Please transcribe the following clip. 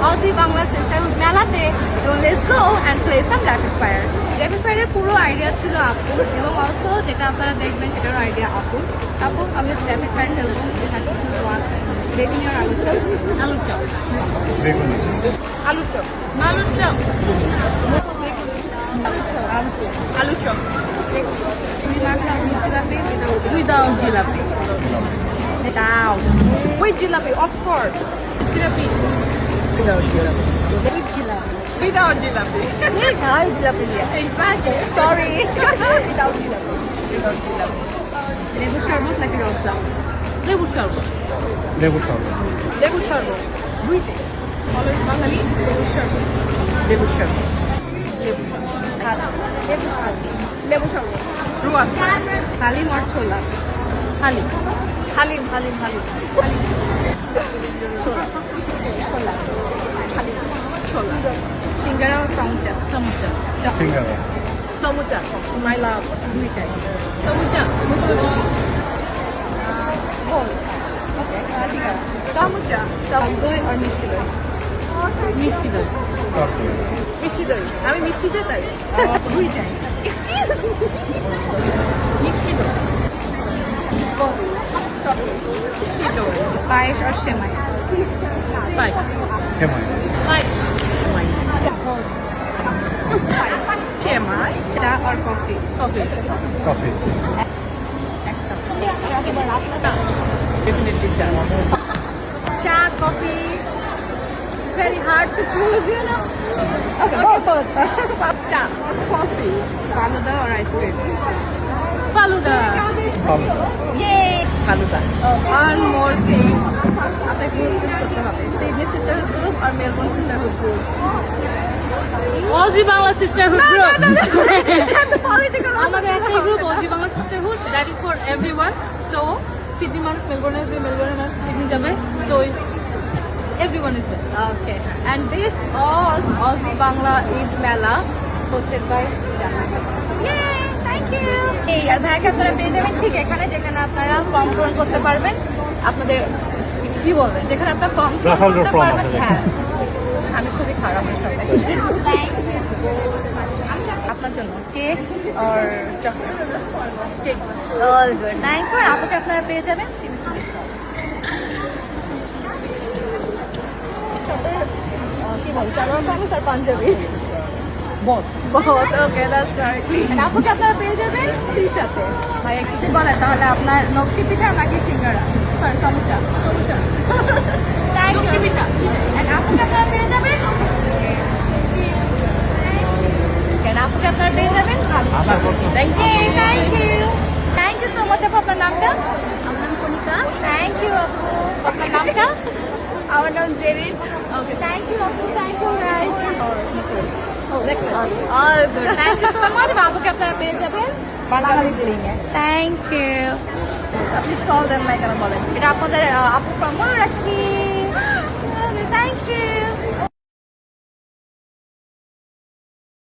Aussie Bangla sisterhood মেলাতে। এবং let's go and play some rapid fire. Rapid ফায়ারের পুরো আইডিয়া ছিল আপুর, এবং অলসো যেটা আপনারা দেখবেন সেটারও আইডিয়া আপুর। আপু, আমি র্যাপিড ফায়ার খেলবো। বেগুনি আর আলুর চপ। আলুর চপ। বেগুনি। আলুর চপ। আলুর চপ। আলুর চপ। জিলাপি উইদাউট জিলাপি। Without. With jalebi, of course. Jalebi. Without jalebi. With jalebi. Without jalebi. Without jalebi. Exactly. Sorry. Without jalebi. Without jalebi. লেবুর শরবত নাকি রোজ চা? লেবুর শরবত। লেবুর শরবত। লেবুর শরবত। দুইটাই। অলওয়েজ বাঙালি লেবুর শরবত। লেবুর শরবত। লেবুর শরবত। আচ্ছা। লেবুর শরবত। লেবুর শরবত। রুয়ান। হালিম আর ছোলা। হালিম। হালিম হালিম হালিম হালিম। ছোলা। ছোলা। হালিম। ছোলা। সিঙ্গারা ও সামুচা। সামুচা। সিঙ্গারা। সামুচা। মাই লাভ। দুইটাই। সামুচা। বল। ওকে। ঠিক আছে। সামুচা। দই আর মিষ্টি দই। মিষ্টি দই। ওকে। মিষ্টি দই। আমি মিষ্টি দই তাই। দুইটাই। এক্সকিউজ মিষ্টি দই। পায়েস আর সেমাই। পায়েস। সেমাই। পায়েস। সেমাই। চা আর coffee. Coffee. Coffee. Definitely cha. চা, coffee. Very hard to choose, you know. Okay, both. চা, coffee. Falooda or ice cream. Falooda. Yay! Falooda. One more thing. আপনাকে গ্রুপ চুজ করতে হবে। সিডনি সিস্টারহুড গ্রুপ আর Melbourne sisterhood group. Aussie Bangla sisterhood group. আমাদের একটা group Aussie Bangla sisterhood, that is for everyone. So Sydney মানুষ মেলবোর্নে আসবে, মেলবোর্নের মানুষ সিডনি যাবে। So everyone is best. Okay. And this all Aussie Bangla Eid Mela hosted by Jana. Yay! Thank you. এই আর ভাইকে আপনারা পেয়ে যাবেন ঠিক এখানে, যেখানে আপনারা ফর্ম পূরণ করতে পারবেন। আপনাদের কি বলবেন, যেখানে আপনারা ফর্ম পূরণ করতে পারবেন। হ্যাঁ, আমি খুবই খারাপ এর সাথে। আপনার জন্য কেক আর chocolate. Cake. All good. Thank you. আপুকে আপনারা পেয়ে যাবেন। কি বল, সালোয়ার কামিজ আর panjabi. Both. Okay, that's correct. And আপুকে আপনারা পেয়ে যাবেন ফ্রির সাথে। ভাই একটু বলেন তাহলে আপনার নকশি পিঠা নাকি সিঙ্গারা? সরি, সামোসা। সামোসা। নকশি পিঠা। And আপুকে আপনারা পেয়ে যাবেন। And আপুকে আপনারা পেয়ে যাবেন। Thank you. Thank you. Thank you so much আপু। আপনার নামটা? আমার নাম কনিকা। Thank you আপু। আপনার নামটা? আমার নাম জেরিন। Okay, thank you আপু। Thank you guys. All good. Thank you so much. বাবুকে আপনারা পেয়ে যাবেন বাঙালি দিলিংয়ে। Thank you. Please call them like বলেন। এটা আপনাদের আপু ফ্রম রাখি। Thank you.